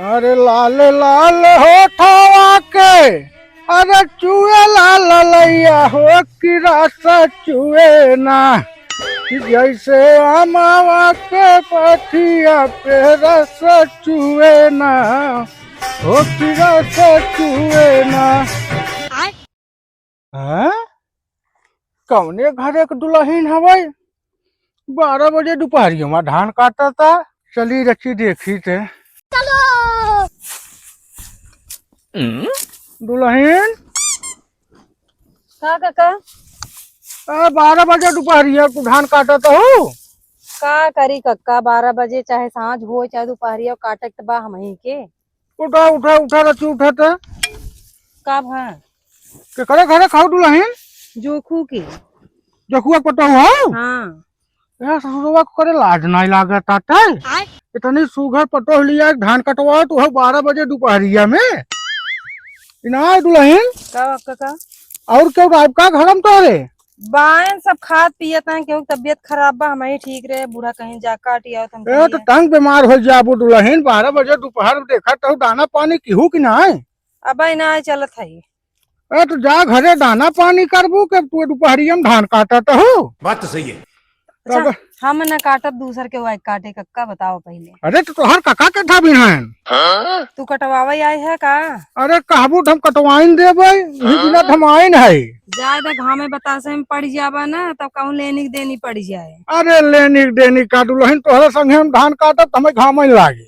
अरे लाल लाल होठवा के अरे चुए लाल लैया हो कि रस चुए ना कि जैसे अमावा के पथिया पे रस चुए ना हो कि रस चुए ना। हाँ? कौने घरे के दुल्हन हवै 12 बजे दोपहरिया में धान काटा था। चली रखी देखी थे दुल्हन का काका 12 बजे दोपहरिया तू धान काटा था हो। का करी कक्का 12 बजे चाहे सांझ हो चाहे दोपहरिया काटक त बा हमही के उठा उठा उठा रखी उठा था का भा के करे घरे खाओ दुल्हन जोखू के जखुआ पटा हुआ हाँ यार ससुरवा को करे लाज नहीं लागत आते इतनी सुघर पटो लिया धान कटवा तू 12 बजे दोपहरिया में इना दुल्हन का काका और क्यों रात का घरम तोरे बायन सब खाद पियत हैं क्यों तबियत खराब बा हमारी ठीक रहे बूढ़ा कहीं जा काटी आओ तुम ए तो तंग बीमार हो जाबो दुल्हन 12 बजे दोपहर में देखा तो दाना पानी केहू कि ना अब ना चलत है ए तो जा घरे दाना पानी करबू के तू दोपहरिया में धान काटा तो हो। बात तो सही है। अच्छा हम न काटब दूसर के वाई काटे कक्का बताओ पहले। अरे तो तोहर काका के था बिहान तू कटवावा आए है का अरे कहबू हम कटवाइन देबै बिना हम आइन है ज्यादा घामे बतासे में पड़ जाबा ना तब कहूँ लेनी देनी पड़ जाए। अरे लेनी देनी का दुल्हन तोहरे संगे हम धान काटत हमें घाम लागी।